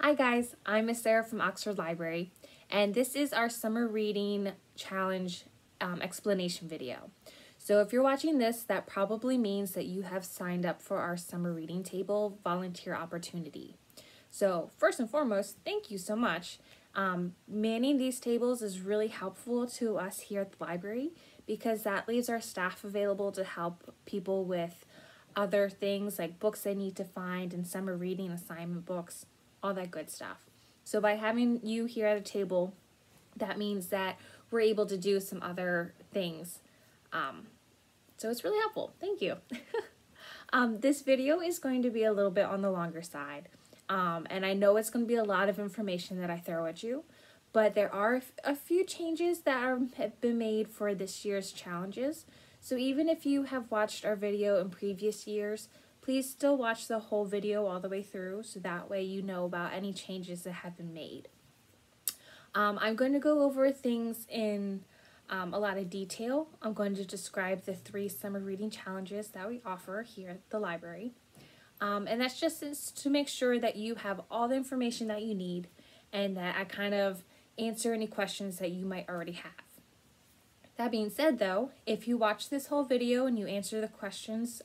Hi guys, I'm Miss Sarah from Oxford Library, and this is our summer reading challenge explanation video. So if you're watching this, that probably means that you have signed up for our summer reading table volunteer opportunity. So first and foremost, thank you so much. Manning these tables is really helpful to us here at the library because that leaves our staff available to help people with other things like books they need to find and summer reading assignment books, all that good stuff. So by having you here at a table, that means that we're able to do some other things. So it's really helpful. Thank you. This video is going to be a little bit on the longer side. And I know it's going to be a lot of information that I throw at you, but there are a few changes that have been made for this year's challenges. So even if you have watched our video in previous years, please still watch the whole video all the way through so that way you know about any changes that have been made. I'm going to go over things in a lot of detail. I'm going to describe the 3 summer reading challenges that we offer here at the library. And that's just to make sure that you have all the information that you need and that I kind of answer any questions that you might already have. That being said though, if you watch this whole video and you answer the questions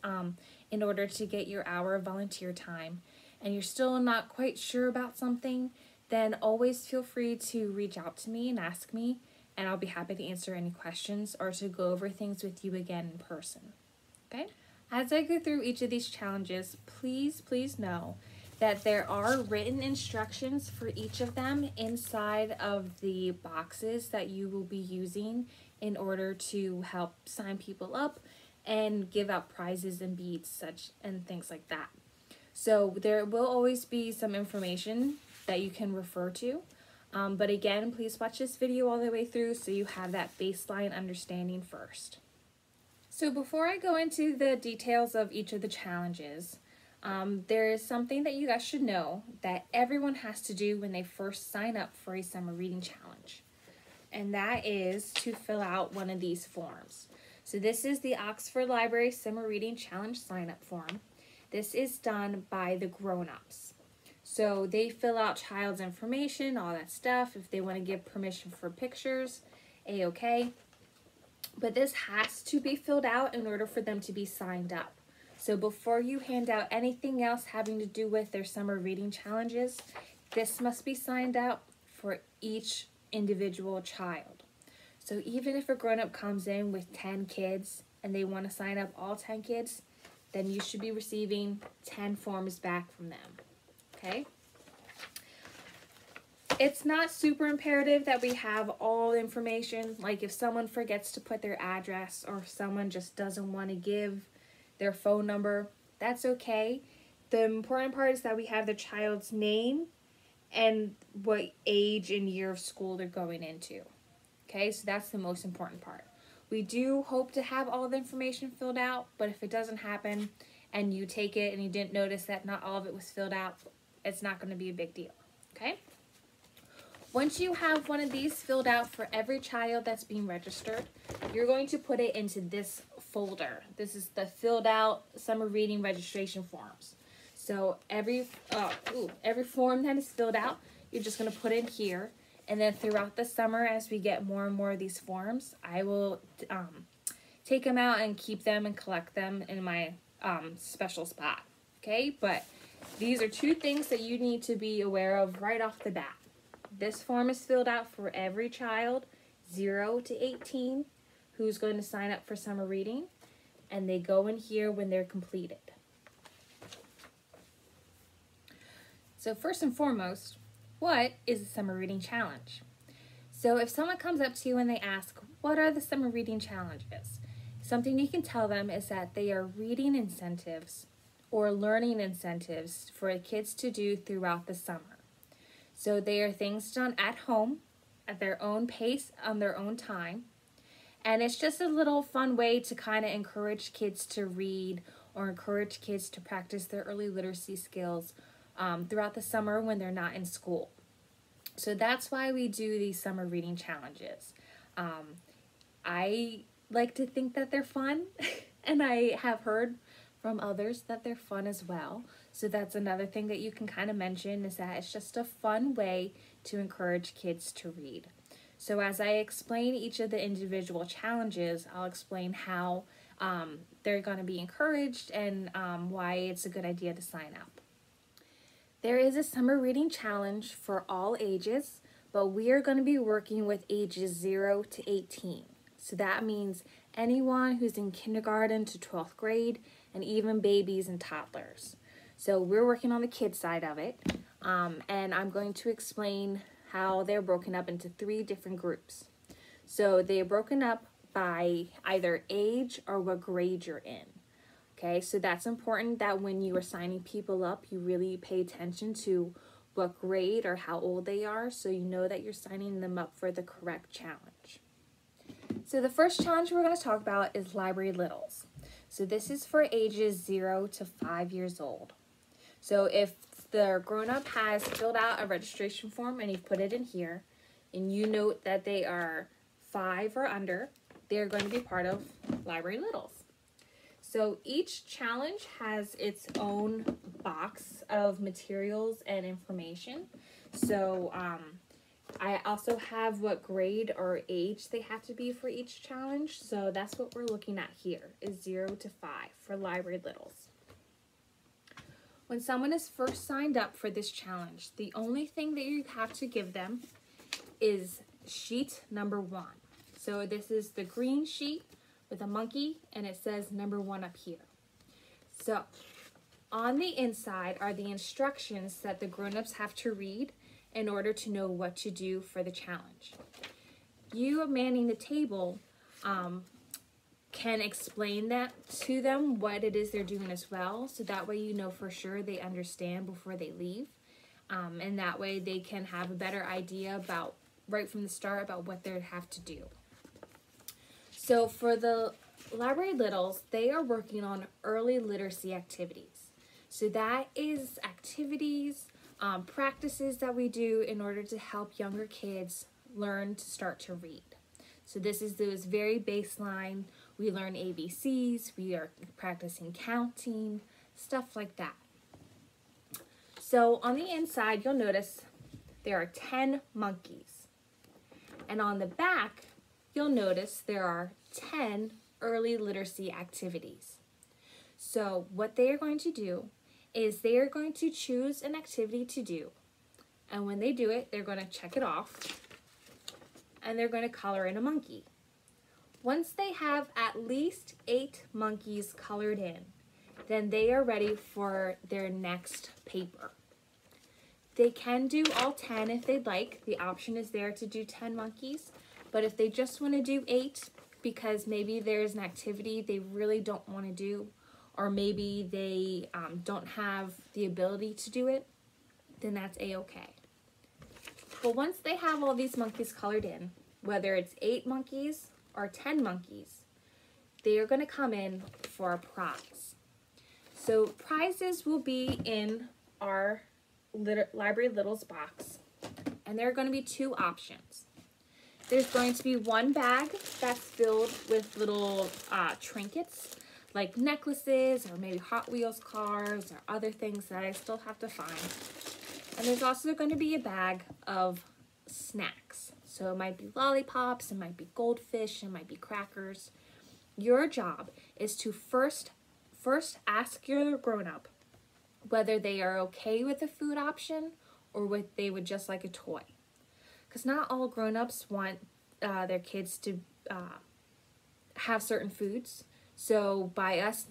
in order to get your hour of volunteer time and you're still not quite sure about something, then always feel free to reach out to me and ask me, and I'll be happy to answer any questions or to go over things with you again in person. Okay? As I go through each of these challenges, please know that there are written instructions for each of them inside of the boxes that you will be using in order to help sign people up and give out prizes and beads and things like that. So there will always be some information that you can refer to. But again, please watch this video all the way through so you have that baseline understanding first. So before I go into the details of each of the challenges, there is something that you guys should know that everyone has to do when they first sign up for a summer reading challenge. And that is to fill out one of these forms. So this is the Oxford Library Summer Reading Challenge sign-up form. This is done by the grown-ups. So they fill out child's information, all that stuff. If they want to give permission for pictures, a-okay. But this has to be filled out in order for them to be signed up. So before you hand out anything else having to do with their summer reading challenges, this must be signed up for each individual child. So even if a grown-up comes in with 10 kids and they want to sign up all 10 kids, then you should be receiving 10 forms back from them. Okay? It's not super imperative that we have all the information. Like if someone forgets to put their address or if someone just doesn't want to give their phone number, that's okay. The important part is that we have the child's name and what age and year of school they're going into. Okay, so that's the most important part. We do hope to have all the information filled out, but if it doesn't happen and you take it and you didn't notice that not all of it was filled out, it's not going to be a big deal. Okay? Once you have one of these filled out for every child that's being registered, you're going to put it into this folder. This is the filled out summer reading registration forms. So every form that is filled out, you're just going to put in here. And then throughout the summer, as we get more and more of these forms, I will take them out and keep them and collect them in my special spot. Okay, but these are 2 things that you need to be aware of right off the bat. This form is filled out for every child 0 to 18 who's going to sign up for summer reading, and they go in here when they're completed. So first and foremost, what is a summer reading challenge? So if someone comes up to you and they ask, what are the summer reading challenges? Something you can tell them is that they are reading incentives or learning incentives for kids to do throughout the summer. So they are things done at home, at their own pace, on their own time. And it's just a little fun way to kind of encourage kids to read or encourage kids to practice their early literacy skills throughout the summer when they're not in school. So that's why we do these summer reading challenges. I like to think that they're fun, and I have heard from others that they're fun as well. So that's another thing that you can kind of mention, is that it's just a fun way to encourage kids to read. So as I explain each of the individual challenges, I'll explain how they're going to be encouraged and why it's a good idea to sign up. There is a summer reading challenge for all ages, but we are going to be working with ages 0 to 18. So that means anyone who's in kindergarten to 12th grade, and even babies and toddlers. So we're working on the kids side of it, and I'm going to explain how they're broken up into 3 different groups. So they're broken up by either age or what grade you're in. Okay, so that's important that when you are signing people up, you really pay attention to what grade or how old they are, so you know that you're signing them up for the correct challenge. So the first challenge we're going to talk about is Library Littles. So this is for ages 0 to 5 years old. So if the grown-up has filled out a registration form and you've put it in here, and you note that they are 5 or under, they're going to be part of Library Littles. So each challenge has its own box of materials and information. So I also have what grade or age they have to be for each challenge. So that's what we're looking at here, is 0 to 5 for Library Littles. When someone is first signed up for this challenge, the only thing that you have to give them is sheet number 1. So this is the green sheet with a monkey, and it says number 1 up here. So on the inside are the instructions that the grown-ups have to read in order to know what to do for the challenge. You manning the table can explain that to them, what it is they're doing as well, so that way you know for sure they understand before they leave, and that way they can have a better idea about, right from the start, about what they have to do. So for the Library Littles, they are working on early literacy activities. So that is activities, practices that we do in order to help younger kids learn to start to read. So this is those very baseline. We learn ABCs, we are practicing counting, stuff like that. So on the inside, you'll notice there are 10 monkeys. And on the back, you'll notice there are 10 early literacy activities. So what they are going to do is they are going to choose an activity to do. And when they do it, they're going to check it off. And they're going to color in a monkey. Once they have at least 8 monkeys colored in, then they are ready for their next paper. They can do all 10 if they'd like. The option is there to do 10 monkeys. But if they just want to do 8, because maybe there's an activity they really don't want to do, or maybe they don't have the ability to do it, then that's a-okay. But once they have all these monkeys colored in, whether it's 8 monkeys or 10 monkeys, they are going to come in for a prize. So prizes will be in our Library Littles box, and there are going to be 2 options. There's going to be one bag that's filled with little trinkets, like necklaces or maybe Hot Wheels cars or other things that I still have to find. And there's also going to be a bag of snacks. So it might be lollipops, it might be goldfish, it might be crackers. Your job is to first ask your grown-up whether they are okay with the food option or what they would just like a toy. Because not all grown-ups want their kids to have certain foods. So by us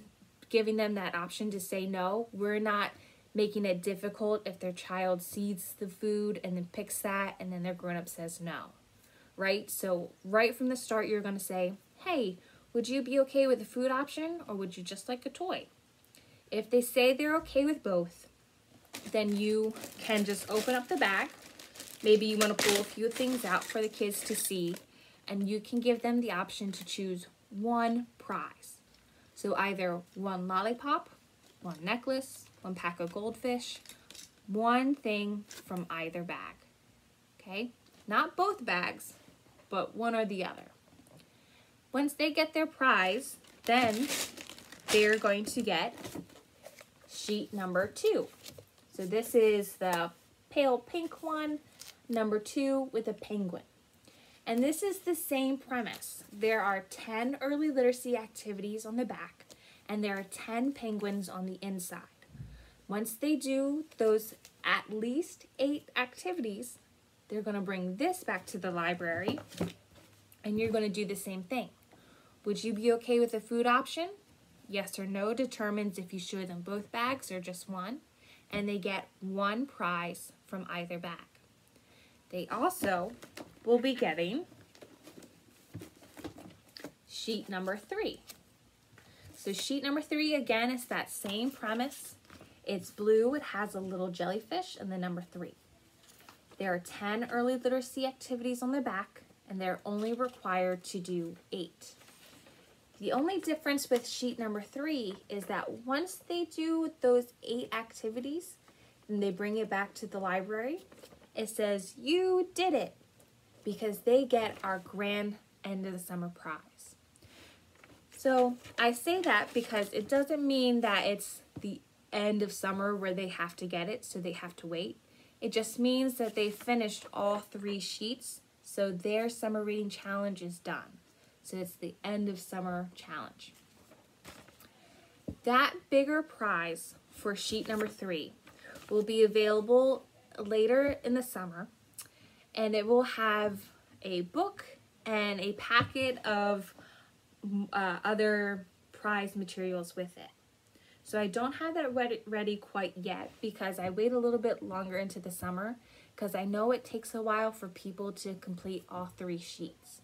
giving them that option to say no, we're not making it difficult if their child sees the food and then picks that and then their grown-up says no, right? So right from the start, you're going to say, hey, would you be okay with the food option or would you just like a toy? If they say they're okay with both, then you can just open up the bag. Maybe you want to pull a few things out for the kids to see, and you can give them the option to choose one prize. So either one lollipop, one necklace, one pack of goldfish, one thing from either bag. Okay? Not both bags, but one or the other. Once they get their prize, then they're going to get sheet number 2. So this is the pale pink one, number 2 with a penguin. And this is the same premise. There are 10 early literacy activities on the back, and there are 10 penguins on the inside. Once they do those at least 8 activities, they're going to bring this back to the library, and you're going to do the same thing. Would you be okay with the food option? Yes or no determines if you show them both bags or just one, and they get 1 prize from either bag. They also will be getting sheet number 3. So sheet number 3, again, is that same premise. It's blue, it has a little jellyfish, and the number 3. There are 10 early literacy activities on the back, and they're only required to do 8. The only difference with sheet number 3 is that once they do those 8 activities and they bring it back to the library, it says, "You did it," because they get our grand end of the summer prize. So I say that because it doesn't mean that it's the end of summer where they have to get it, so they have to wait. It just means that they finished all 3 sheets, so their summer reading challenge is done. So it's the end of summer challenge. That bigger prize for sheet number 3 will be available later in the summer, and it will have a book and a packet of other prize materials with it. So I don't have that ready quite yet because I wait a little bit longer into the summer because I know it takes a while for people to complete all 3 sheets.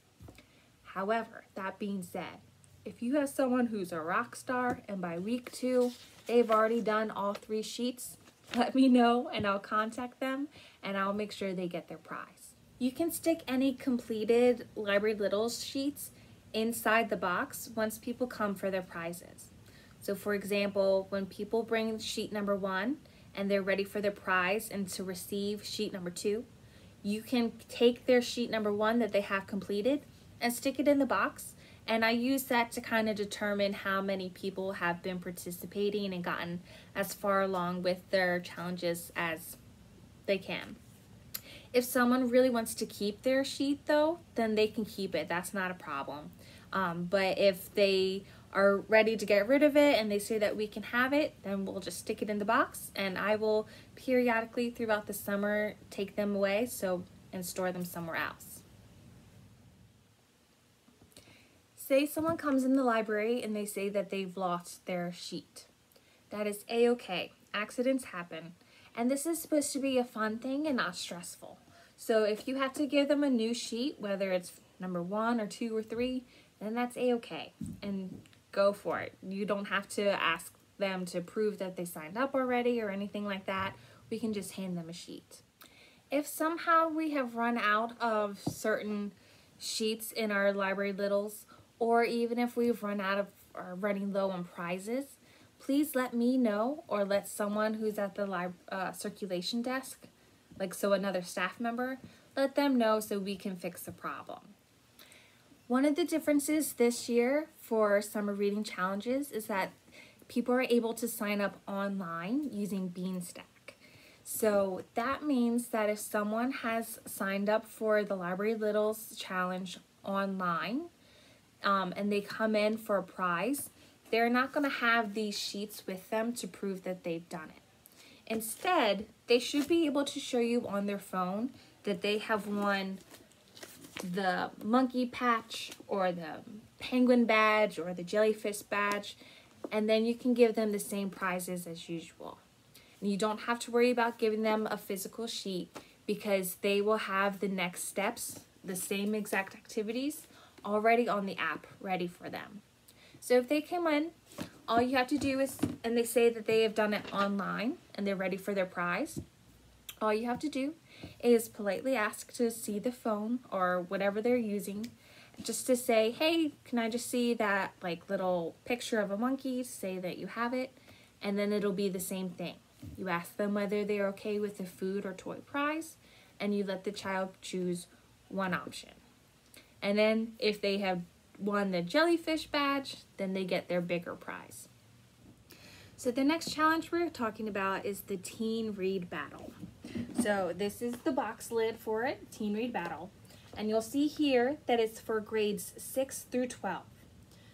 However, that being said, if you have someone who's a rock star and by week 2 they've already done all 3 sheets, let me know and I'll contact them and I'll make sure they get their prize. You can stick any completed Library Littles sheets inside the box once people come for their prizes. So for example, when people bring sheet number 1 and they're ready for their prize and to receive sheet number 2, you can take their sheet number 1 that they have completed and stick it in the box, and I use that to kind of determine how many people have been participating and gotten as far along with their challenges as they can. If someone really wants to keep their sheet though, then they can keep it. That's not a problem. But if they are ready to get rid of it and they say that we can have it, then we'll just stick it in the box, and I will periodically throughout the summer take them away and store them somewhere else. Say someone comes in the library and they say that they've lost their sheet. That is a-okay. Accidents happen. And this is supposed to be a fun thing and not stressful. So if you have to give them a new sheet, whether it's number 1 or 2 or 3, then that's a-okay. And go for it. You don't have to ask them to prove that they signed up already or anything like that. We can just hand them a sheet. If somehow we have run out of certain sheets in our Library Littles, or even if we've run out of or running low on prizes, please let me know or let someone who's at the circulation desk, another staff member, let them know so we can fix the problem. One of the differences this year for summer reading challenges is that people are able to sign up online using Beanstack. So that means that if someone has signed up for the Library Littles challenge online, and they come in for a prize, they're not going to have these sheets with them to prove that they've done it. Instead, they should be able to show you on their phone that they have won the monkey patch or the penguin badge or the jellyfish badge, and then you can give them the same prizes as usual. And you don't have to worry about giving them a physical sheet because they will have the next steps, the same exact activities, already on the app ready for them. So if they come in, all you have to do is, and they say that they have done it online and they're ready for their prize, all you have to do is politely ask to see the phone or whatever they're using, just to say, hey, can I just see that little picture of a monkey to say that you have it, and then it'll be the same thing. You ask them whether they're okay with the food or toy prize, and you let the child choose one option. And then if they have won the jellyfish badge, then they get their bigger prize. So the next challenge we're talking about is the Teen Read Battle. So this is the box lid for it, Teen Read Battle. And you'll see here that it's for grades 6 through 12.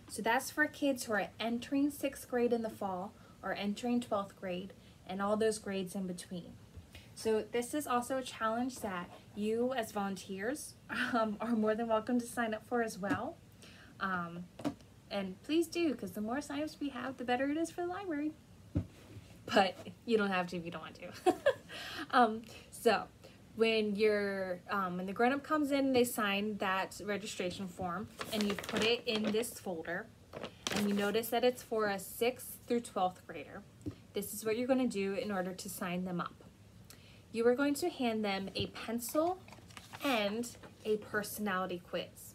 So that's for kids who are entering 6th grade in the fall or entering 12th grade and all those grades in between. So this is also a challenge that you as volunteers are more than welcome to sign up for as well. And please do, because the more signups we have, the better it is for the library. But you don't have to if you don't want to. So when the grown-up comes in, they sign that registration form, and you put it in this folder, and you notice that it's for a 6th through 12th grader. This is what you're going to do in order to sign them up. You are going to hand them a pencil and a personality quiz.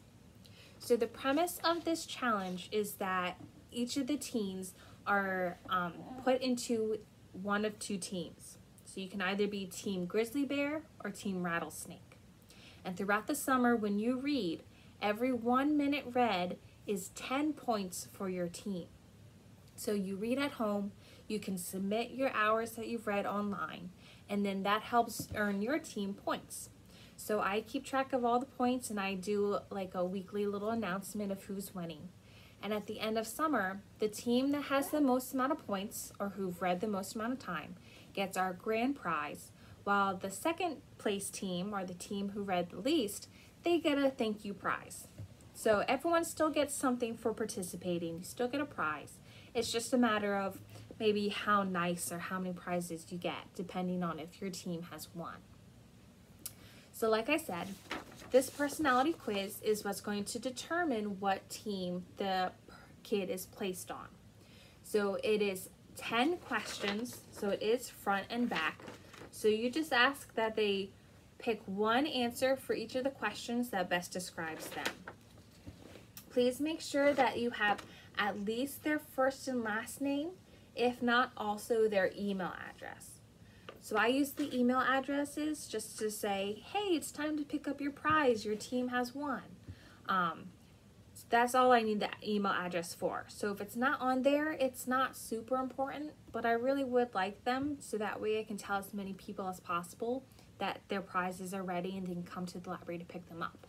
So the premise of this challenge is that each of the teens are put into one of two teams. So you can either be Team Grizzly Bear or Team Rattlesnake. And throughout the summer when you read, every 1 minute read is 10 points for your team. So you read at home, you can submit your hours that you've read online, and then that helps earn your team points. So I keep track of all the points, and I do like a weekly little announcement of who's winning. And at the end of summer, the team that has the most amount of points, or who've read the most amount of time, gets our grand prize, while the second place team, or the team who read the least, they get a thank you prize. So everyone still gets something for participating. You still get a prize. It's just a matter of maybe how nice or how many prizes you get, depending on if your team has won. So like I said, this personality quiz is what's going to determine what team the kid is placed on. So it is 10 questions, so it is front and back. So you just ask that they pick one answer for each of the questions that best describes them. Please make sure that you have at least their first and last name, if not also their email address. So I use the email addresses just to say, hey, it's time to pick up your prize, your team has won. So that's all I need the email address for. So if it's not on there, it's not super important, but I really would like them so that way I can tell as many people as possible that their prizes are ready and they can come to the library to pick them up.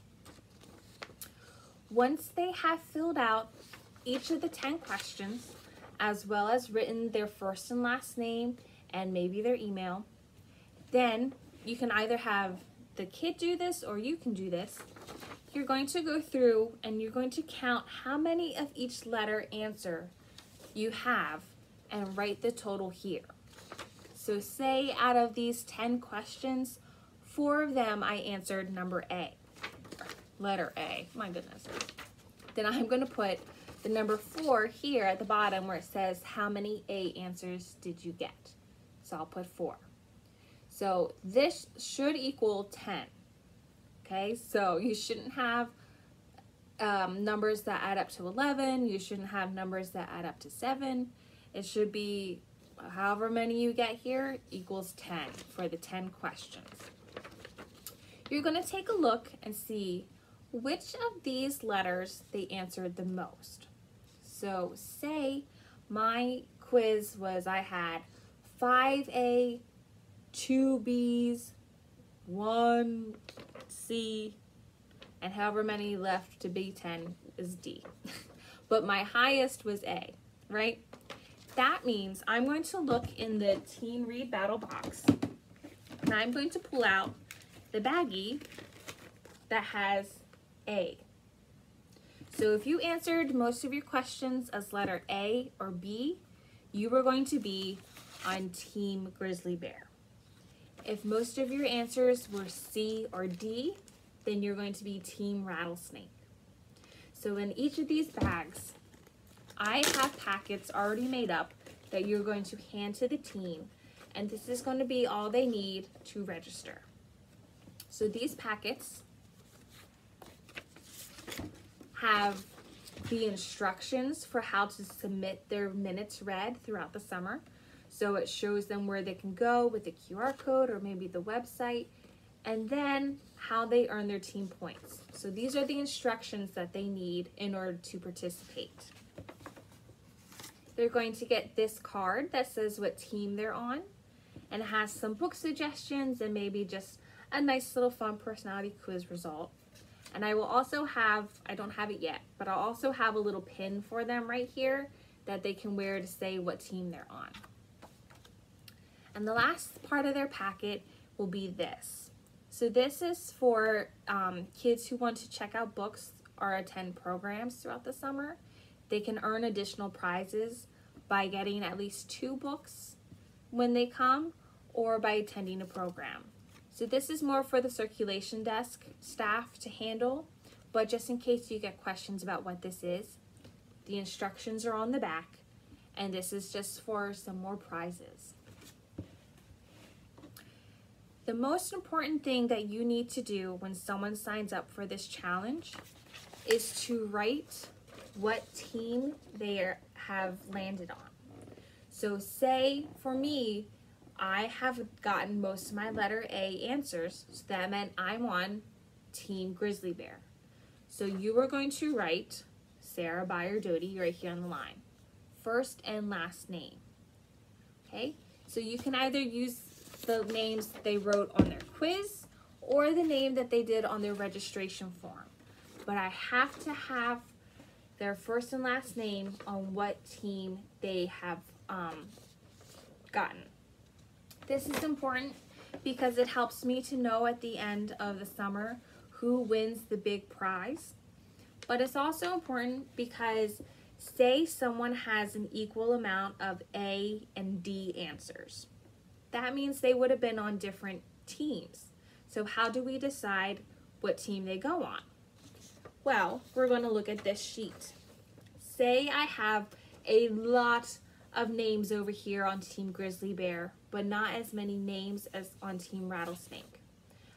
Once they have filled out each of the 10 questions, as well as written their first and last name and maybe their email, then you can either have the kid do this or you can do this. You're going to go through and you're going to count how many of each letter answer you have and write the total here. So say out of these 10 questions, 4 of them I answered number A, letter A, my goodness. Then I'm going to put the number 4 here at the bottom where it says how many A answers did you get. So I'll put 4. So this should equal 10. Okay, so you shouldn't have numbers that add up to 11. You shouldn't have numbers that add up to 7. It should be however many you get here equals 10 for the 10 questions. You're going to take a look and see which of these letters they answered the most. So say my quiz was I had 5A, 2 B's, 1 C, and however many left to be 10 is D. But my highest was A, right? That means I'm going to look in the Teen Read Battle box, and I'm going to pull out the baggie that has A. So if you answered most of your questions as letter A or B, you were going to be on Team Grizzly Bear. If most of your answers were C or D, then you're going to be Team Rattlesnake. So in each of these bags, I have packets already made up that you're going to hand to the team, and this is going to be all they need to register. So these packets have the instructions for how to submit their minutes read throughout the summer. So it shows them where they can go with the QR code or maybe the website, and then how they earn their team points. So these are the instructions that they need in order to participate. they're going to get this card that says what team they're on, and it has some book suggestions and maybe just a nice little fun personality quiz result. And I will also have, I don't have it yet, but I'll also have a little pin for them right here that they can wear to say what team they're on. And the last part of their packet will be this. So this is for kids who want to check out books or attend programs throughout the summer. They can earn additional prizes by getting at least 2 books when they come or by attending a program. So this is more for the circulation desk staff to handle, but just in case you get questions about what this is, the instructions are on the back, and this is just for some more prizes. The most important thing that you need to do when someone signs up for this challenge is to write what team they have landed on. So say for me, I have gotten most of my letter A answers, so that meant I'm on Team Grizzly Bear. So you are going to write Sarah Byer Doty right here on the line, first and last name. Okay, so you can either use the names they wrote on their quiz or the name that they did on their registration form. But I have to have their first and last name on what team they have gotten. This is important because it helps me to know at the end of the summer who wins the big prize. But it's also important because say someone has an equal amount of A and D answers. That means they would have been on different teams. So how do we decide what team they go on? Well, we're going to look at this sheet. Say I have a lot of names over here on Team Grizzly Bear, but not as many names as on Team Rattlesnake.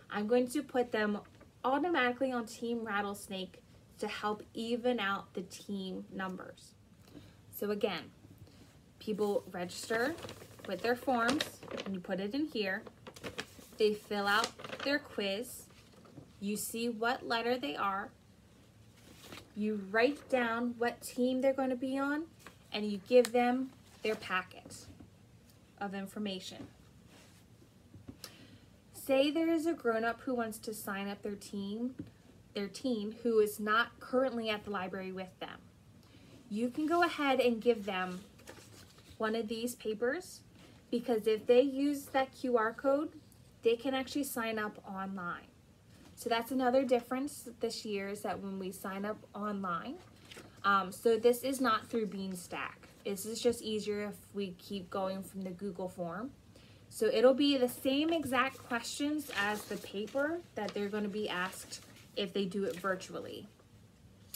I'm going to put them automatically on Team Rattlesnake to help even out the team numbers. So again, people register with their forms, and you put it in here. They fill out their quiz. You see what letter they are. You write down what team they're going to be on, and you give them their packet of information. Say there is a grown-up who wants to sign up their teen who is not currently at the library with them. You can go ahead and give them one of these papers, because if they use that QR code, they can actually sign up online. So that's another difference this year, is that when we sign up online, so this is not through Beanstack. This is just easier if we keep going from the Google form. So it'll be the same exact questions as the paper that they're going to be asked if they do it virtually.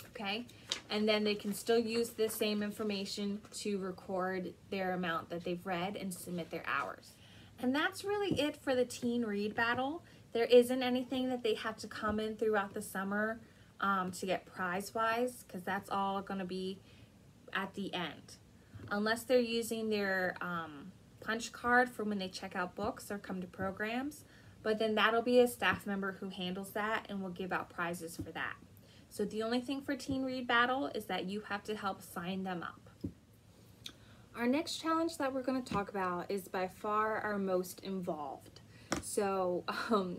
Okay, and then they can still use the same information to record their amount that they've read and submit their hours. And that's really it for the teen read battle. There isn't anything that they have to come in throughout the summer to get prize-wise, because that's all going to be at the end. Unless they're using their punch card for when they check out books or come to programs, but then that'll be a staff member who handles that and will give out prizes for that. So the only thing for Teen Read Battle is that you have to help sign them up. Our next challenge that we're going to talk about is by far our most involved. So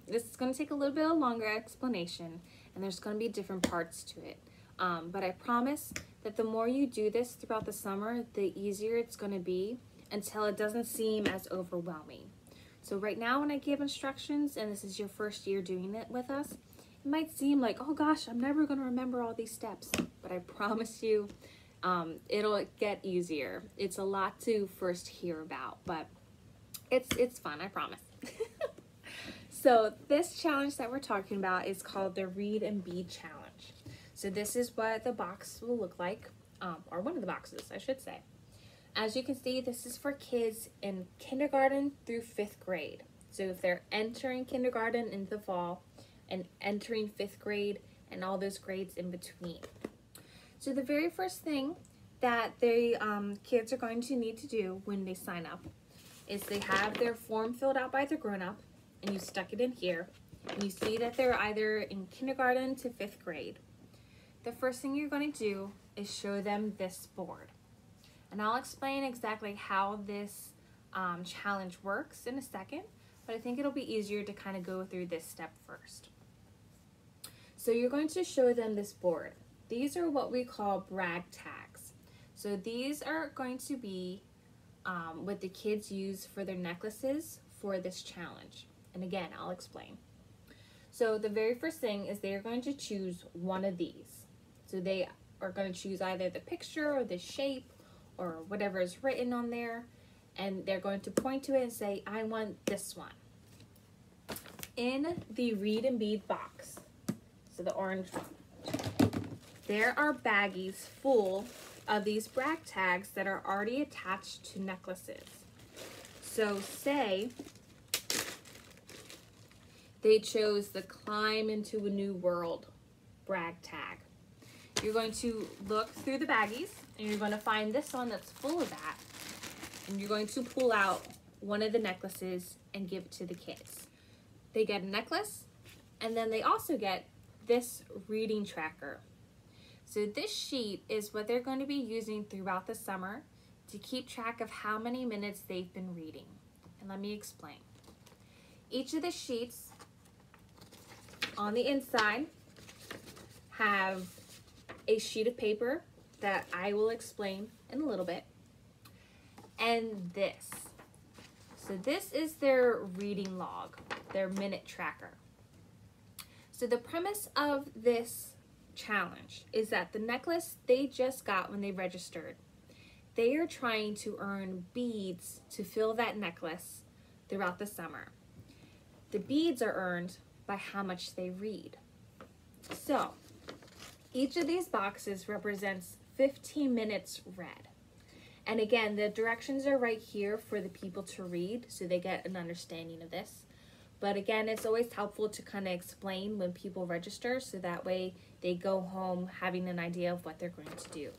this is going to take a little bit of longer explanation, and there's going to be different parts to it. But I promise that the more you do this throughout the summer, the easier it's going to be until it doesn't seem as overwhelming. So right now when I give instructions, and this is your first year doing it with us, it might seem like, oh gosh, I'm never going to remember all these steps. But I promise you, it'll get easier. It's a lot to first hear about, but it's fun, I promise. So this challenge that we're talking about is called the Read and Be Challenge. So this is what the box will look like, or one of the boxes, I should say. As you can see, this is for kids in kindergarten through 5th grade. So if they're entering kindergarten in the fall and entering 5th grade and all those grades in between. So the very first thing that the kids are going to need to do when they sign up is they have their form filled out by the grown-up, and you stuck it in here, and you see that they're either in kindergarten to 5th grade. The first thing you're going to do is show them this board. And I'll explain exactly how this challenge works in a second, but I think it'll be easier to kind of go through this step first. So you're going to show them this board. These are what we call brag tags. So these are going to be what the kids use for their necklaces for this challenge. And again, I'll explain. So the very first thing is they are going to choose one of these. So they are going to choose either the picture or the shape or whatever is written on there, and they're going to point to it and say, I want this one. In the Read and Bead box, so the orange one, there are baggies full of these brag tags that are already attached to necklaces. So say they chose the Climb into a New World brag tag. You're going to look through the baggies and you're going to find this one that's full of that. And you're going to pull out one of the necklaces and give it to the kids. They get a necklace, and then they also get this reading tracker. So this sheet is what they're going to be using throughout the summer to keep track of how many minutes they've been reading. And let me explain. Each of the sheets on the inside have a sheet of paper that I will explain in a little bit, and this. So this is their reading log, their minute tracker. So the premise of this challenge is that the necklace they just got when they registered, they are trying to earn beads to fill that necklace throughout the summer. The beads are earned by how much they read. So each of these boxes represents 15 minutes read. And again, the directions are right here for the people to read so they get an understanding of this. But again, it's always helpful to kind of explain when people register so that way they go home having an idea of what they're going to do.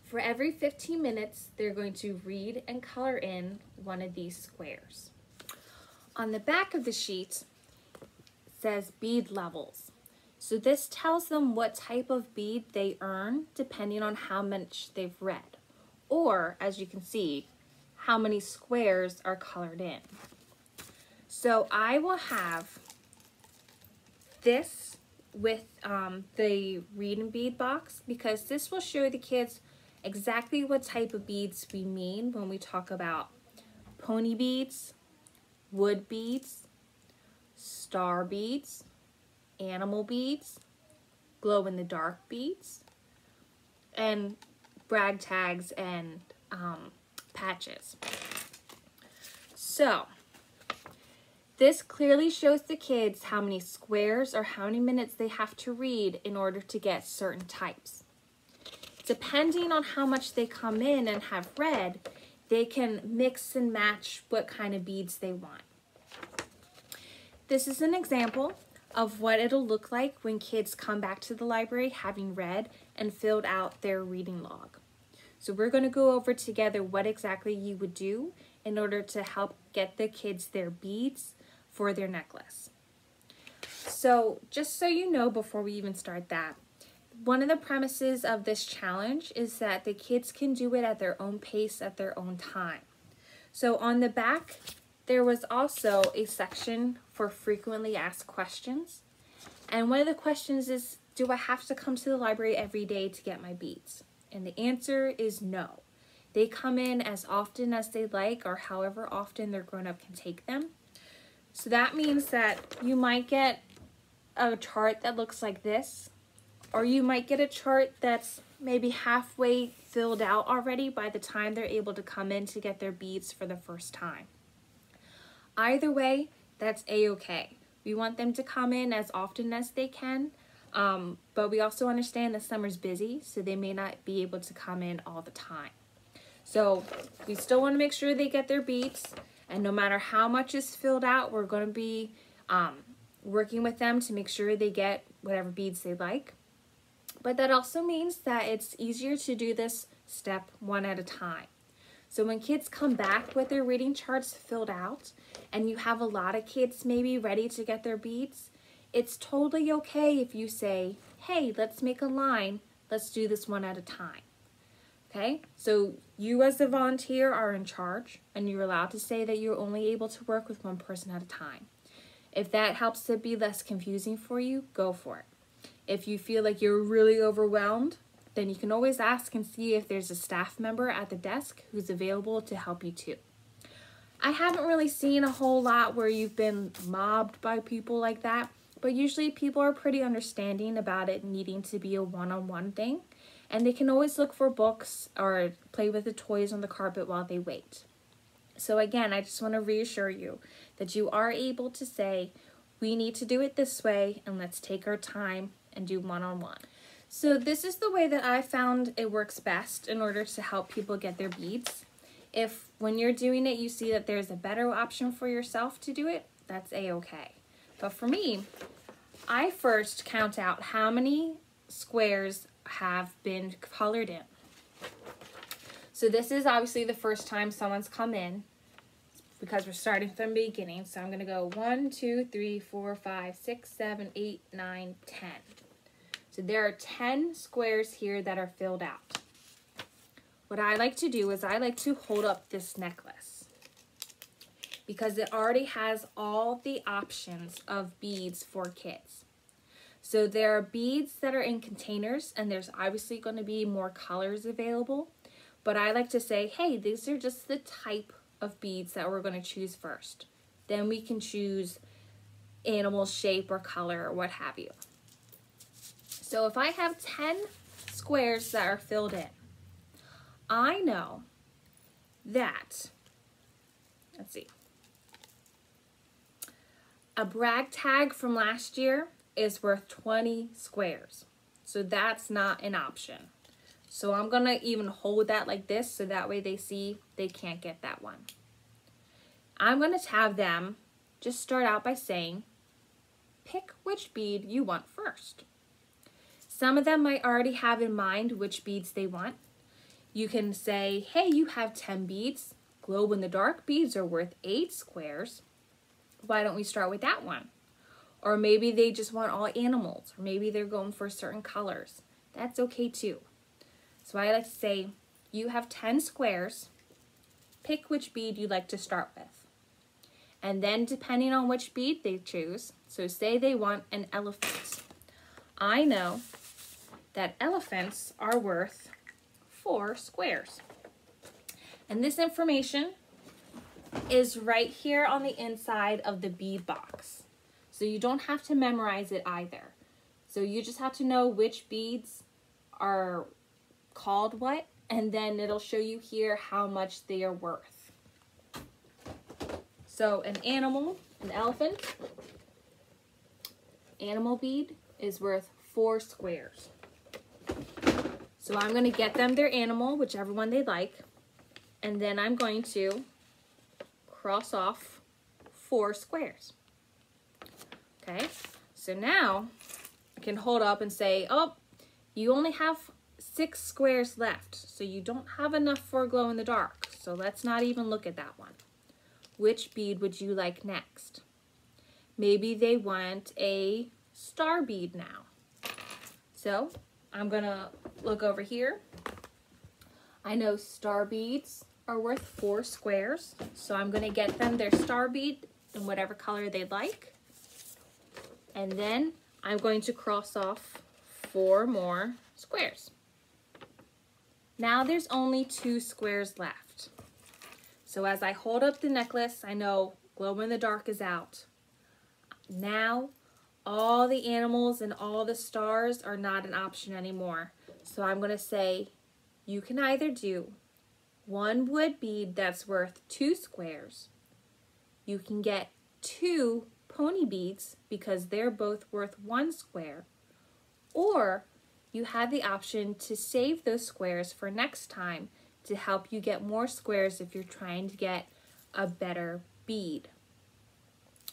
For every 15 minutes, they're going to read and color in one of these squares. On the back of the sheet says bead levels. So this tells them what type of bead they earn depending on how much they've read. Or, as you can see, how many squares are colored in. So I will have this with the Read and Bead box because this will show the kids exactly what type of beads we mean when we talk about pony beads, wood beads, star beads, animal beads, glow-in-the-dark beads, and brag tags and patches. So this clearly shows the kids how many squares or how many minutes they have to read in order to get certain types. Depending on how much they come in and have read, they can mix and match what kind of beads they want. This is an example of what it'll look like when kids come back to the library having read and filled out their reading log. So we're going to go over together what exactly you would do in order to help get the kids their beads for their necklace. So just so you know before we even start that, one of the premises of this challenge is that the kids can do it at their own pace at their own time. So on the back, there was also a section for frequently asked questions. And one of the questions is, do I have to come to the library every day to get my beads? And the answer is no. They come in as often as they like or however often their grown-up can take them. So that means that you might get a chart that looks like this, or you might get a chart that's maybe halfway filled out already by the time they're able to come in to get their beads for the first time. Either way, that's a-okay. We want them to come in as often as they can, but we also understand that summer's busy, so they may not be able to come in all the time. So we still want to make sure they get their beads, and no matter how much is filled out, we're going to be working with them to make sure they get whatever beads they like. But that also means that it's easier to do this step one at a time. So when kids come back with their reading charts filled out, and you have a lot of kids maybe ready to get their beads, it's totally okay if you say, hey, let's make a line, let's do this one at a time. Okay, so you as the volunteer are in charge, and you're allowed to say that you're only able to work with one person at a time. If that helps it be less confusing for you, go for it. If you feel like you're really overwhelmed, then you can always ask and see if there's a staff member at the desk who's available to help you too. I haven't really seen a whole lot where you've been mobbed by people like that, but usually people are pretty understanding about it needing to be a one-on-one thing, and they can always look for books or play with the toys on the carpet while they wait. So again, I just want to reassure you that you are able to say, we need to do it this way, and let's take our time and do one-on-one. So this is the way that I found it works best in order to help people get their beads. If when you're doing it, you see that there's a better option for yourself to do it, that's a-okay. But for me, I first count out how many squares have been colored in. So this is obviously the first time someone's come in because we're starting from the beginning. So I'm going to go 1, 2, 3, 4, 5, 6, 7, 8, 9, 10. So there are 10 squares here that are filled out. What I like to do is I like to hold up this necklace because it already has all the options of beads for kids. So there are beads that are in containers, and there's obviously going to be more colors available. But I like to say, hey, these are just the type of beads that we're going to choose first. Then we can choose animal shape or color or what have you. So if I have 10 squares that are filled in, I know that, let's see, a brag tag from last year is worth 20 squares. So that's not an option. So I'm going to even hold that like this so that way they see they can't get that one. I'm going to have them just start out by saying, pick which bead you want first. Some of them might already have in mind which beads they want. You can say, hey, you have 10 beads. Glow in the dark beads are worth 8 squares. Why don't we start with that one? Or maybe they just want all animals, or maybe they're going for certain colors. That's okay too. So I like to say, you have 10 squares, pick which bead you'd like to start with. And then depending on which bead they choose, so say they want an elephant. I know that elephants are worth 4 squares. And this information is right here on the inside of the bead box. So you don't have to memorize it either. So you just have to know which beads are called what, and then it'll show you here how much they are worth. So an animal, an elephant, animal bead is worth 4 squares. So I'm going to get them their animal, whichever one they like, and then I'm going to cross off 4 squares. Okay, so now I can hold up and say, oh, you only have 6 squares left, so you don't have enough for glow in the dark, so let's not even look at that one. Which bead would you like next? Maybe they want a star bead now. So I'm gonna look over here. I know star beads are worth 4 squares, so I'm gonna get them their star bead in whatever color they'd like. And then I'm going to cross off 4 more squares. Now there's only 2 squares left. So as I hold up the necklace, I know glow in the dark is out. Now all the animals and all the stars are not an option anymore. So I'm going to say you can either do 1 wood bead that's worth 2 squares. You can get 2 pony beads because they're both worth 1 square. Or you have the option to save those squares for next time to help you get more squares if you're trying to get a better bead.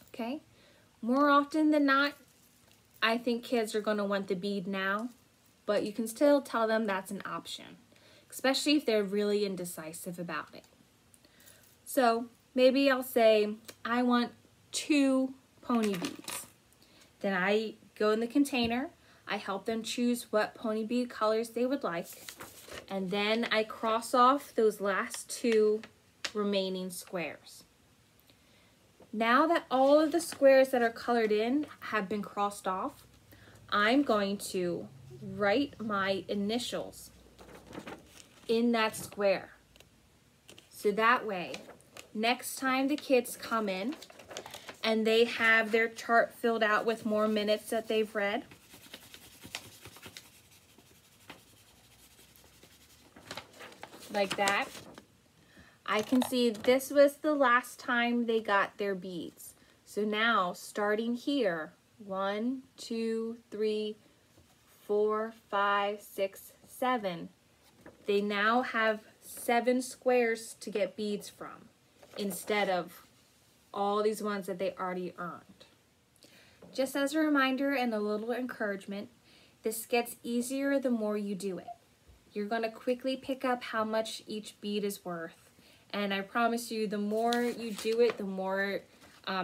Okay? More often than not, I think kids are going to want the bead now, but you can still tell them that's an option, especially if they're really indecisive about it. So maybe I'll say, I want 2 pony beads. Then I go in the container, I help them choose what pony bead colors they would like, And then I cross off those last 2 remaining squares. Now that all of the squares that are colored in have been crossed off, I'm going to write my initials in that square. So that way, next time the kids come in and they have their chart filled out with more minutes that they've read, like that, I can see this was the last time they got their beads. So now, starting here, 1, 2, 3, 4, 5, 6, 7. They now have 7 squares to get beads from, instead of all these ones that they already earned. Just as a reminder and a little encouragement, this gets easier the more you do it. You're going to quickly pick up how much each bead is worth. And I promise you, the more you do it, the more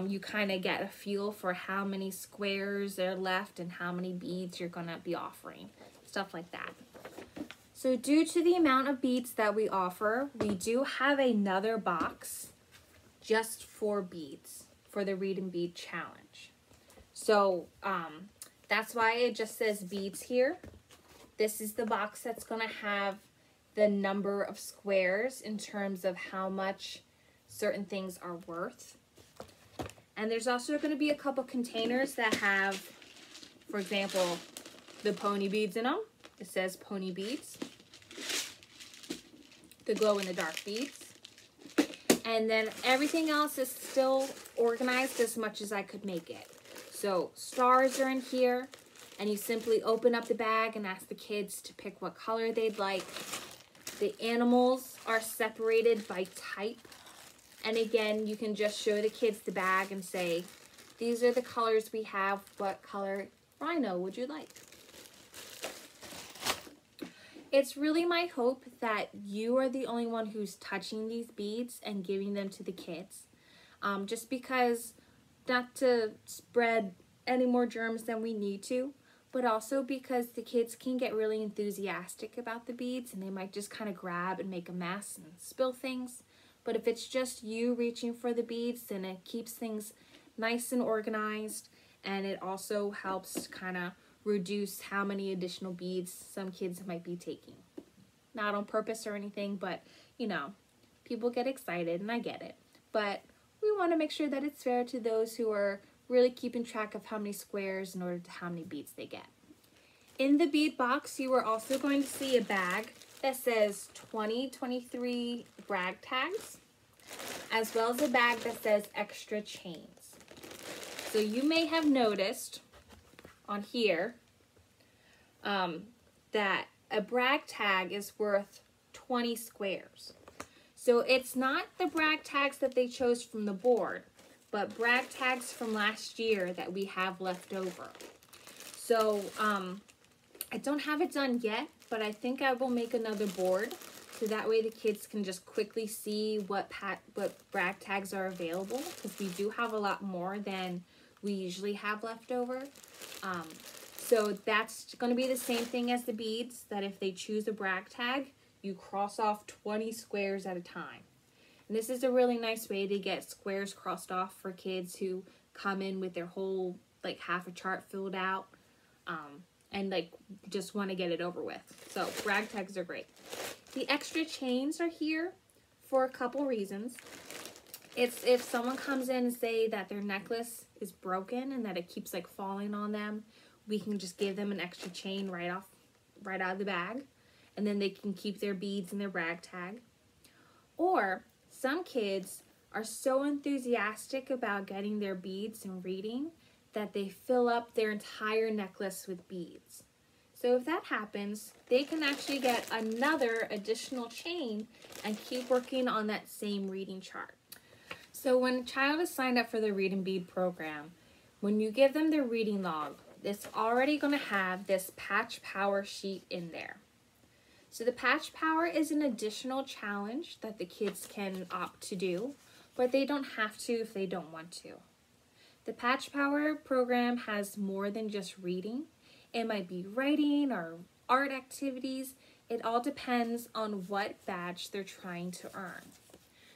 you kind of get a feel for how many squares are left and how many beads you're going to be offering. Stuff like that. So due to the amount of beads that we offer, we do have another box just for beads, for the Read and Bead Challenge. So that's why it just says beads here. This is the box that's going to have the number of squares in terms of how much certain things are worth. And there's also going to be a couple containers that have, for example, the pony beads in them. It says pony beads. The glow-in-the-dark beads. And then everything else is still organized as much as I could make it. So stars are in here, and you simply open up the bag and ask the kids to pick what color they'd like. The animals are separated by type. And again, you can just show the kids the bag and say, these are the colors we have. What color rhino would you like? It's really my hope that you are the only one who's touching these beads and giving them to the kids. Just because, not to spread any more germs than we need to, but also because the kids can get really enthusiastic about the beads and they might just kind of grab and make a mess and spill things. But if it's just you reaching for the beads, then it keeps things nice and organized, and it also helps kind of reduce how many additional beads some kids might be taking. Not on purpose or anything, but you know, people get excited and I get it. But we want to make sure that it's fair to those who are really keeping track of how many squares in order to how many beads they get. In the bead box, you are also going to see a bag that says 2023 brag tags, as well as a bag that says extra chains. So you may have noticed on here that a brag tag is worth 20 squares. So it's not the brag tags that they chose from the board, but brag tags from last year that we have left over. So I don't have it done yet, but I think I will make another board so that way the kids can just quickly see what brag tags are available, because we do have a lot more than we usually have left over. So that's going to be the same thing as the beads, that if they choose a brag tag, you cross off 20 squares at a time. And this is a really nice way to get squares crossed off for kids who come in with their whole, like, half a chart filled out and, like, just want to get it over with. So brag tags are great. The extra chains are here for a couple reasons. It's if someone comes in and say that their necklace is broken and that it keeps, like, falling on them, we can just give them an extra chain right out of the bag, and then they can keep their beads in their brag tag. Or some kids are so enthusiastic about getting their beads and reading that they fill up their entire necklace with beads. So if that happens, they can actually get another additional chain and keep working on that same reading chart. So when a child is signed up for the Read and Bead program, when you give them their reading log, it's already going to have this Patch Power sheet in there. So the Patch Power is an additional challenge that the kids can opt to do, but they don't have to if they don't want to. The Patch Power program has more than just reading. It might be writing or art activities. it all depends on what badge they're trying to earn.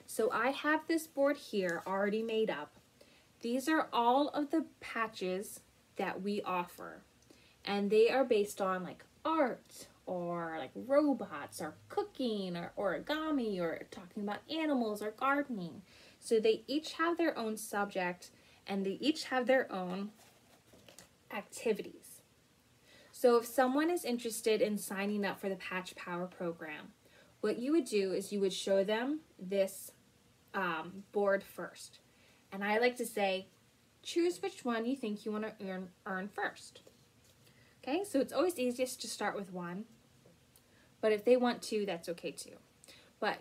So I have this board here already made up. These are all of the patches that we offer, and they are based on like art or like robots or cooking or origami or talking about animals or gardening. So they each have their own subject and they each have their own activities. So if someone is interested in signing up for the Patch Power program, what you would do is you would show them this board first. And I like to say, choose which one you think you want to earn first. Okay, so it's always easiest to start with one, but if they want to, that's okay too. But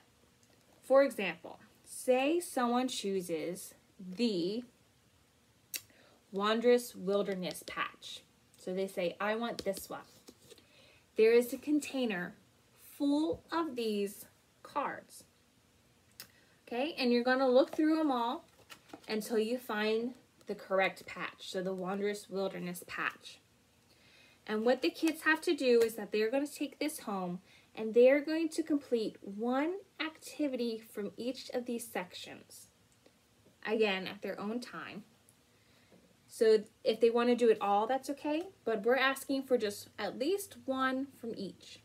for example, say someone chooses the Wondrous Wilderness patch. So they say, I want this one. There is a container full of these cards. Okay, and you're going to look through them all until you find the correct patch, so the Wondrous Wilderness patch. And what the kids have to do is that they're going to take this home and they're going to complete one activity from each of these sections. Again, at their own time. So if they want to do it all, that's okay, but we're asking for just at least one from each.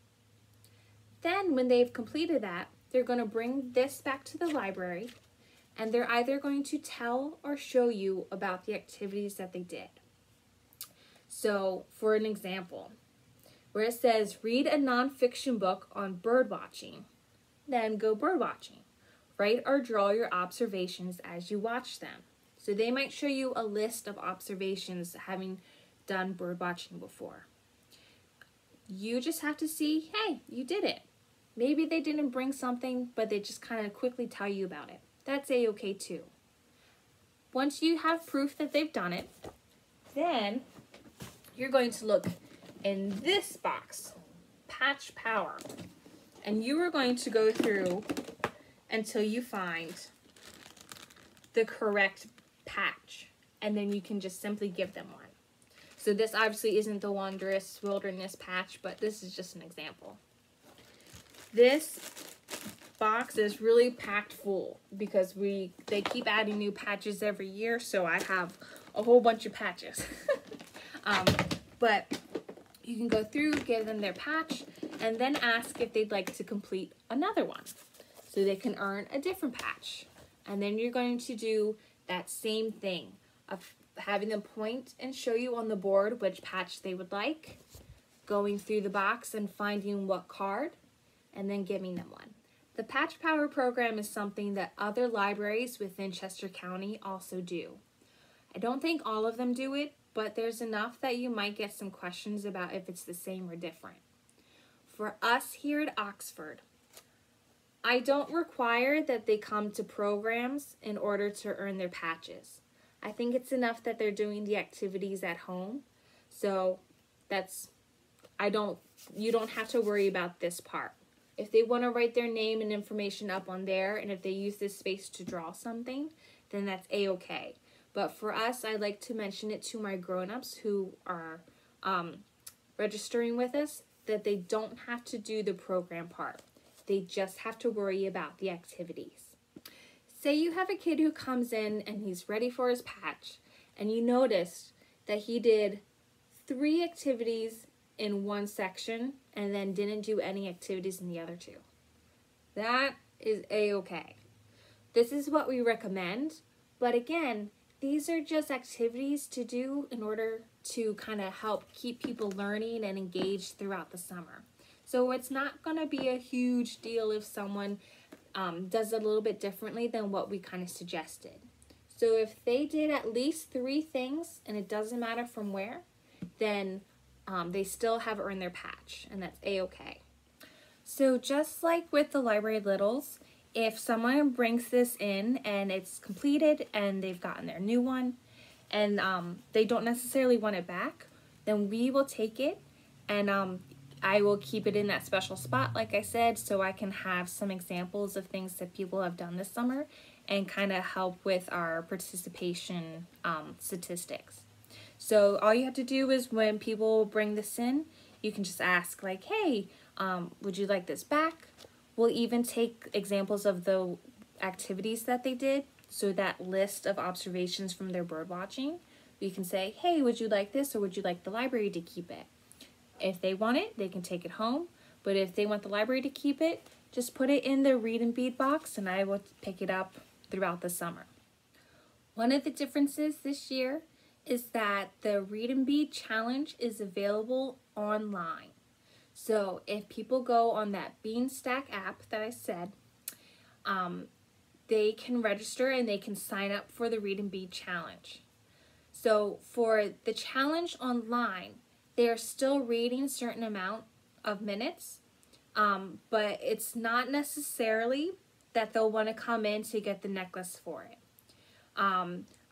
Then when they've completed that, they're going to bring this back to the library, and they're either going to tell or show you about the activities that they did. So for an example, where it says read a nonfiction book on bird watching, then go bird watching. Write or draw your observations as you watch them. So they might show you a list of observations having done bird watching before. You just have to see, hey, you did it. Maybe they didn't bring something, but they just kind of quickly tell you about it. That's a-okay too. Once you have proof that they've done it, then you're going to look in this box, Patch Power, and you are going to go through until you find the correct patch, and then you can just simply give them one. So this obviously isn't the Wondrous Wilderness patch, but this is just an example. This box is really packed full because they keep adding new patches every year, so I have a whole bunch of patches. But you can go through, give them their patch, and then ask if they'd like to complete another one so they can earn a different patch. And then you're going to do that same thing of having them point and show you on the board which patch they would like, going through the box and finding what card, and then giving them one. The Patch Power program is something that other libraries within Chester County also do. I don't think all of them do it, but there's enough that you might get some questions about if it's the same or different. For us here at Oxford, I don't require that they come to programs in order to earn their patches. I think it's enough that they're doing the activities at home. So you don't have to worry about this part. If they want to write their name and information up on there, and if they use this space to draw something, then that's a-okay. But for us, I like to mention it to my grown-ups who are registering with us that they don't have to do the program part. They just have to worry about the activities. Say you have a kid who comes in and he's ready for his patch, and you notice that he did 3 activities in one section and then didn't do any activities in the other 2. That is a-okay. This is what we recommend, but again, these are just activities to do in order to kind of help keep people learning and engaged throughout the summer. So it's not going to be a huge deal if someone does it a little bit differently than what we kind of suggested. So if they did at least 3 things, and it doesn't matter from where, then they still have earned their patch, and that's a-okay. So just like with the Library Littles, if someone brings this in and it's completed and they've gotten their new one and they don't necessarily want it back, then we will take it and I will keep it in that special spot, like I said, so I can have some examples of things that people have done this summer and kind of help with our participation statistics. So all you have to do is when people bring this in, you can just ask like, hey, Would you like this back? We'll even take examples of the activities that they did. So that list of observations from their bird watching, we can say, hey, would you like this, or would you like the library to keep it? If they want it, they can take it home. But if they want the library to keep it, just put it in the read and bead box and I will pick it up throughout the summer. One of the differences this year is that the Read and Bead Challenge is available online. So if people go on that Beanstack app that I said, they can register and they can sign up for the Read and Bead Challenge. So for the challenge online, they are still reading a certain amount of minutes, but it's not necessarily that they'll want to come in to get the necklace for it.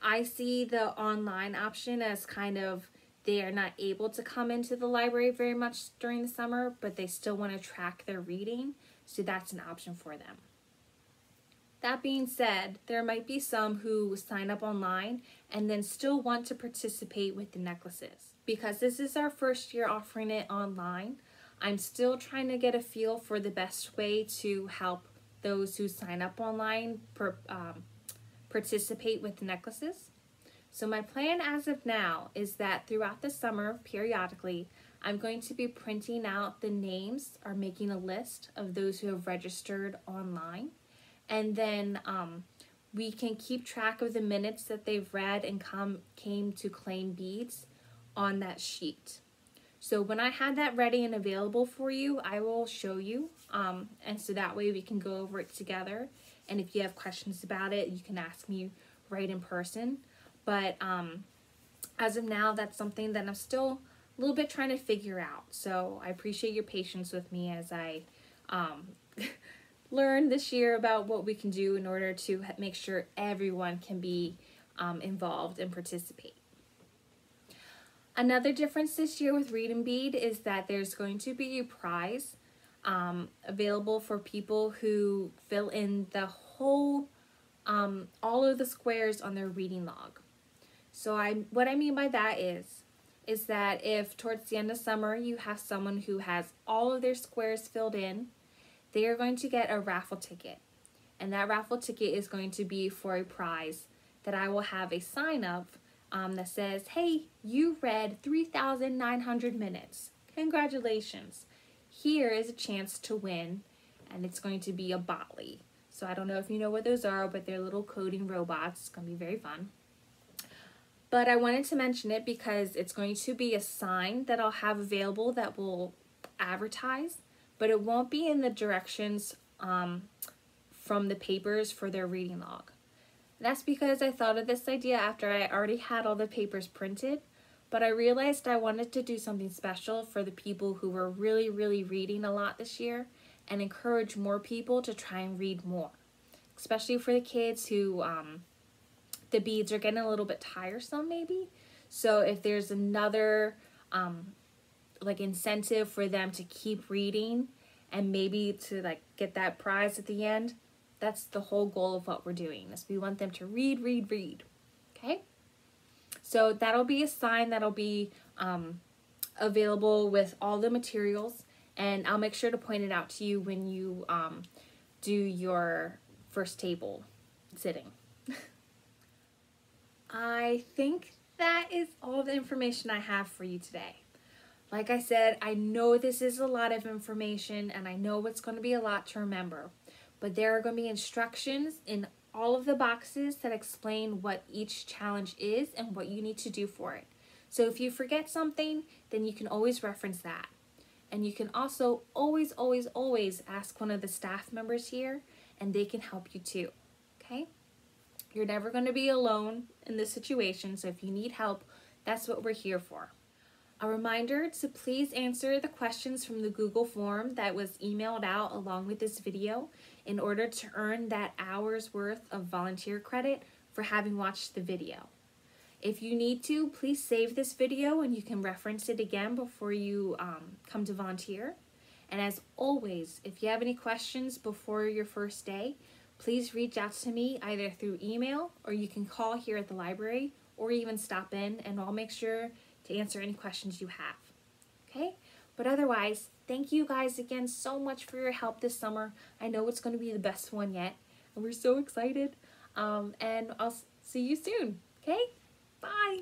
I see the online option as kind of they are not able to come into the library very much during the summer, but they still want to track their reading, so that's an option for them. That being said, there might be some who sign up online and then still want to participate with the necklaces. Because this is our first year offering it online, I'm still trying to get a feel for the best way to help those who sign up online participate with the necklaces. So my plan as of now is that throughout the summer, periodically, I'm going to be printing out the names or making a list of those who have registered online. And then we can keep track of the minutes that they've read and came to claim beads on that sheet. So when I have that ready and available for you, I will show you. And so that way we can go over it together. And if you have questions about it, you can ask me right in person. But as of now, that's something that I'm still a little bit trying to figure out. So I appreciate your patience with me as I learn this year about what we can do in order to make sure everyone can be involved and participate. Another difference this year with Read and Bead is that there's going to be a prize available for people who fill in the whole, all of the squares on their reading log. So what I mean by that is that if towards the end of summer you have someone who has all of their squares filled in, they are going to get a raffle ticket. And that raffle ticket is going to be for a prize that I will have a sign up that says, hey, you read 3,900 minutes. Congratulations. Here is a chance to win, and it's going to be a Botley. So I don't know if you know what those are, but they're little coding robots. It's going to be very fun. But I wanted to mention it because it's going to be a sign that I'll have available that will advertise, but it won't be in the directions from the papers for their reading log. That's because I thought of this idea after I already had all the papers printed, but I realized I wanted to do something special for the people who were really, really reading a lot this year and encourage more people to try and read more, especially for the kids who the beads are getting a little bit tiresome maybe. So if there's another like incentive for them to keep reading and maybe to like get that prize at the end, that's the whole goal of what we're doing, is we want them to read, read, read. Okay? So that'll be a sign that'll be available with all the materials, and I'll make sure to point it out to you when you do your first table sitting. I think that is all the information I have for you today. Like I said, I know this is a lot of information and I know it's going to be a lot to remember, but there are going to be instructions in all of the boxes that explain what each challenge is and what you need to do for it. So if you forget something, then you can always reference that. And you can also always, always, always ask one of the staff members here and they can help you too, okay? You're never going to be alone in this situation, so if you need help, that's what we're here for. A reminder to please answer the questions from the Google form that was emailed out along with this video in order to earn that hour's worth of volunteer credit for having watched the video. If you need to, please save this video and you can reference it again before you come to volunteer. And as always, if you have any questions before your first day, please reach out to me either through email or you can call here at the library or even stop in and I'll make sure to answer any questions you have. Okay? But otherwise, thank you guys again so much for your help this summer. I know it's going to be the best one yet, and we're so excited. And I'll see you soon. Okay? Bye.